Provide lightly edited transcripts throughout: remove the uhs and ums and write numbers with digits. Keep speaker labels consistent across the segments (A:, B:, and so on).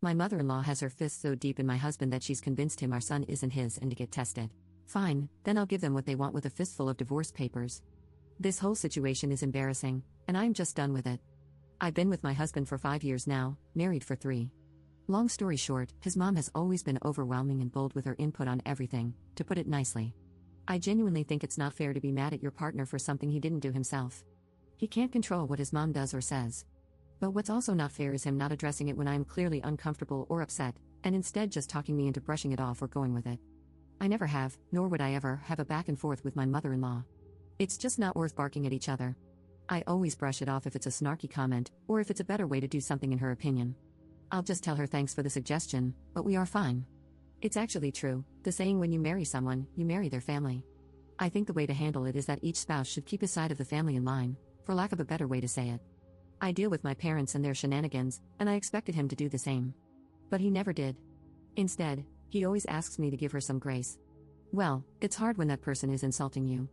A: My mother-in-law has her fists so deep in my husband that she's convinced him our son isn't his and to get tested. Fine, then I'll give them what they want with a fistful of divorce papers. This whole situation is embarrassing, and I'm just done with it. I've been with my husband for 5 years now, married for 3. Long story short, his mom has always been overwhelming and bold with her input on everything, to put it nicely. I genuinely think it's not fair to be mad at your partner for something he didn't do himself. He can't control what his mom does or says. But what's also not fair is him not addressing it when I am clearly uncomfortable or upset, and instead just talking me into brushing it off or going with it. I never have, nor would I ever, have a back and forth with my mother-in-law. It's just not worth barking at each other. I always brush it off if it's a snarky comment, or if it's a better way to do something in her opinion. I'll just tell her thanks for the suggestion, but we are fine. It's actually true, the saying when you marry someone, you marry their family. I think the way to handle it is that each spouse should keep his side of the family in line, for lack of a better way to say it. I deal with my parents and their shenanigans, and I expected him to do the same. But he never did. Instead, he always asks me to give her some grace. Well, it's hard when that person is insulting you.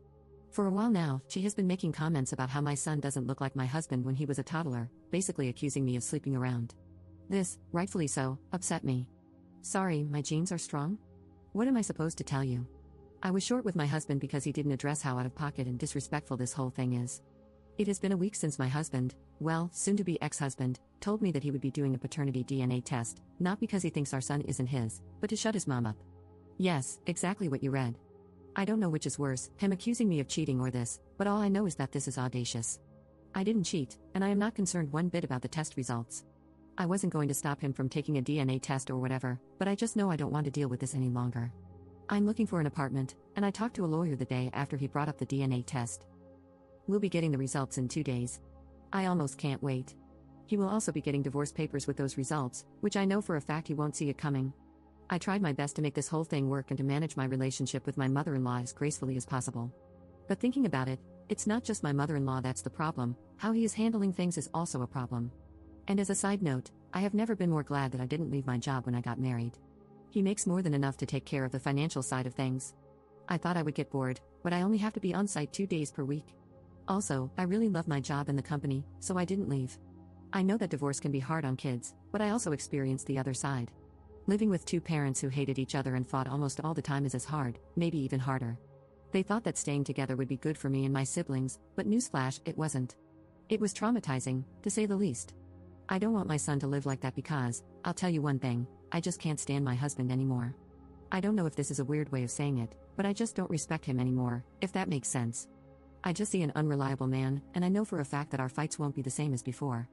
A: For a while now, she has been making comments about how my son doesn't look like my husband when he was a toddler, basically accusing me of sleeping around. This, rightfully so, upset me. Sorry, my genes are strong? What am I supposed to tell you? I was short with my husband because he didn't address how out of pocket and disrespectful this whole thing is. It has been a week since my husband, well, soon-to-be ex-husband, told me that he would be doing a paternity DNA test, not because he thinks our son isn't his, but to shut his mom up. Yes, exactly what you read. I don't know which is worse, him accusing me of cheating or this, but all I know is that this is audacious. I didn't cheat, and I am not concerned one bit about the test results. I wasn't going to stop him from taking a DNA test or whatever, but I just know I don't want to deal with this any longer. I'm looking for an apartment, and I talked to a lawyer the day after he brought up the DNA test. We'll be getting the results in 2 days. I almost can't wait. He will also be getting divorce papers with those results, which I know for a fact he won't see it coming. I tried my best to make this whole thing work and to manage my relationship with my mother-in-law as gracefully as possible. But thinking about it, it's not just my mother-in-law that's the problem, how he is handling things is also a problem. And as a side note, I have never been more glad that I didn't leave my job when I got married. He makes more than enough to take care of the financial side of things. I thought I would get bored, but I only have to be on site 2 days per week. Also, I really love my job and the company, so I didn't leave. I know that divorce can be hard on kids, but I also experienced the other side. Living with 2 parents who hated each other and fought almost all the time is as hard, maybe even harder. They thought that staying together would be good for me and my siblings, but newsflash, it wasn't. It was traumatizing, to say the least. I don't want my son to live like that because, I'll tell you one thing, I just can't stand my husband anymore. I don't know if this is a weird way of saying it, but I just don't respect him anymore, if that makes sense. I just see an unreliable man, and I know for a fact that our fights won't be the same as before.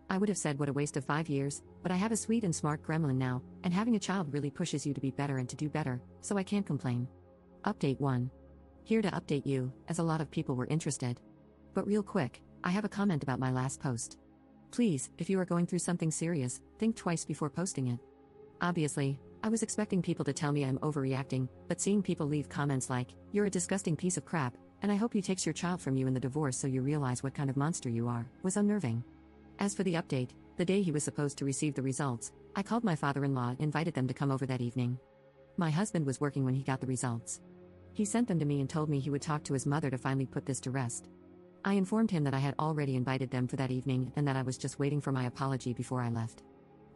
A: I would have said what a waste of 5 years, but I have a sweet and smart gremlin now, and having a child really pushes you to be better and to do better, so I can't complain. Update 1. Here to update you, as a lot of people were interested. But real quick, I have a comment about my last post. Please, if you are going through something serious, think twice before posting it. Obviously, I was expecting people to tell me I'm overreacting, but seeing people leave comments like, "You're a disgusting piece of crap, and I hope he takes your child from you in the divorce so you realize what kind of monster you are," was unnerving. As for the update, the day he was supposed to receive the results, I called my father-in-law and invited them to come over that evening. My husband was working when he got the results. He sent them to me and told me he would talk to his mother to finally put this to rest. I informed him that I had already invited them for that evening and that I was just waiting for my apology before I left.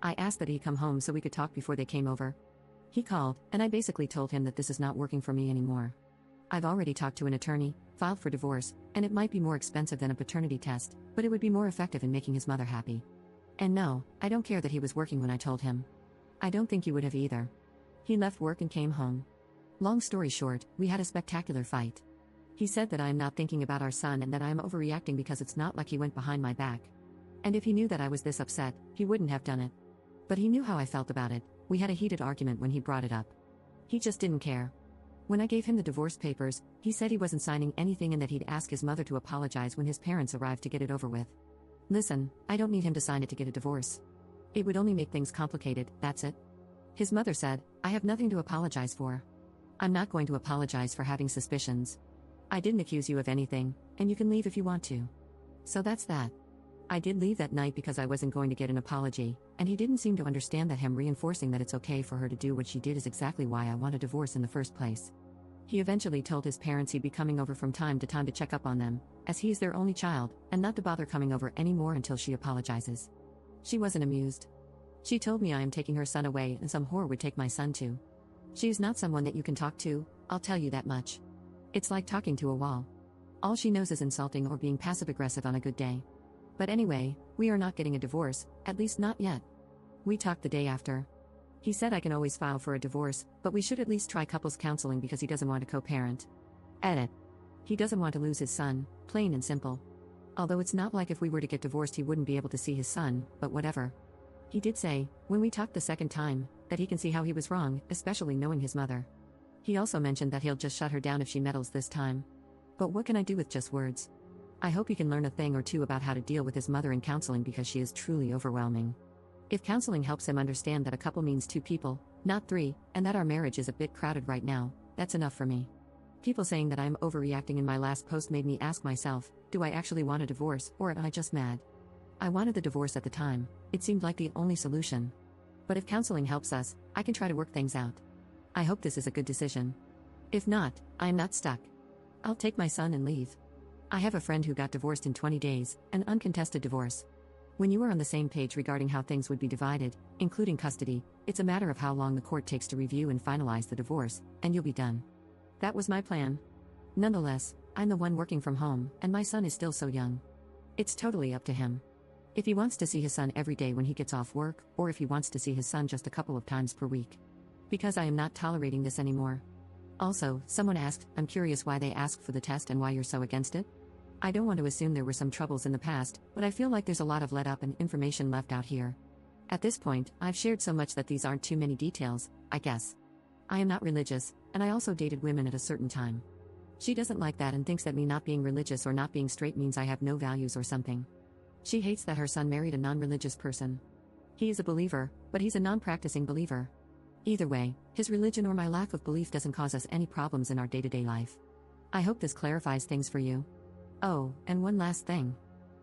A: I asked that he come home so we could talk before they came over. He called, and I basically told him that this is not working for me anymore. I've already talked to an attorney, filed for divorce, and it might be more expensive than a paternity test, but it would be more effective in making his mother happy. And no, I don't care that he was working when I told him. I don't think you would have either. He left work and came home. Long story short, we had a spectacular fight. He said that I am not thinking about our son and that I am overreacting because it's not like he went behind my back. And if he knew that I was this upset, he wouldn't have done it. But he knew how I felt about it. We had a heated argument when he brought it up. He just didn't care. When I gave him the divorce papers, he said he wasn't signing anything and that he'd ask his mother to apologize when his parents arrived to get it over with. Listen, I don't need him to sign it to get a divorce. It would only make things complicated, that's it. His mother said, "I have nothing to apologize for. I'm not going to apologize for having suspicions. I didn't accuse you of anything, and you can leave if you want to." So that's that. I did leave that night because I wasn't going to get an apology, and he didn't seem to understand that him reinforcing that it's okay for her to do what she did is exactly why I want a divorce in the first place. He eventually told his parents he'd be coming over from time to time to check up on them, as he is their only child, and not to bother coming over anymore until she apologizes. She wasn't amused. She told me I am taking her son away and some whore would take my son too. She is not someone that you can talk to, I'll tell you that much. It's like talking to a wall. All she knows is insulting or being passive-aggressive on a good day. But anyway, we are not getting a divorce, at least not yet. We talked the day after. He said I can always file for a divorce, but we should at least try couples counseling because he doesn't want to co-parent. Edit. He doesn't want to lose his son, plain and simple. Although it's not like if we were to get divorced he wouldn't be able to see his son, but whatever. He did say, when we talked the second time, that he can see how he was wrong, especially knowing his mother. He also mentioned that he'll just shut her down if she meddles this time. But what can I do with just words? I hope he can learn a thing or two about how to deal with his mother in counseling because she is truly overwhelming. If counseling helps him understand that a couple means two people, not three, and that our marriage is a bit crowded right now, that's enough for me. People saying that I'm overreacting in my last post made me ask myself, do I actually want a divorce, or am I just mad? I wanted the divorce at the time, it seemed like the only solution. But if counseling helps us, I can try to work things out. I hope this is a good decision. If not, I'm not stuck. I'll take my son and leave. I have a friend who got divorced in 20 days, an uncontested divorce. When you are on the same page regarding how things would be divided, including custody, it's a matter of how long the court takes to review and finalize the divorce, and you'll be done. That was my plan. Nonetheless, I'm the one working from home, and my son is still so young. It's totally up to him. If he wants to see his son every day when he gets off work, or if he wants to see his son just a couple of times per week. Because I am not tolerating this anymore. Also, someone asked, I'm curious why they asked for the test and why you're so against it? I don't want to assume there were some troubles in the past, but I feel like there's a lot of let up and information left out here. At this point, I've shared so much that these aren't too many details, I guess. I am not religious, and I also dated women at a certain time. She doesn't like that and thinks that me not being religious or not being straight means I have no values or something. She hates that her son married a non-religious person. He is a believer, but he's a non-practicing believer. Either way, his religion or my lack of belief doesn't cause us any problems in our day-to-day life. I hope this clarifies things for you. Oh, and one last thing.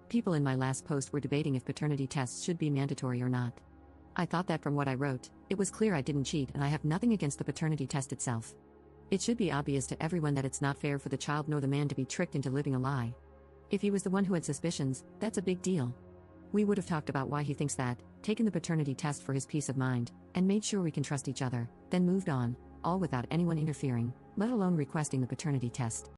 A: People in my last post were debating if paternity tests should be mandatory or not. I thought that from what I wrote, it was clear I didn't cheat and I have nothing against the paternity test itself. It should be obvious to everyone that it's not fair for the child nor the man to be tricked into living a lie. If he was the one who had suspicions, that's a big deal. We would have talked about why he thinks that, taken the paternity test for his peace of mind, and made sure we can trust each other, then moved on, all without anyone interfering, let alone requesting the paternity test.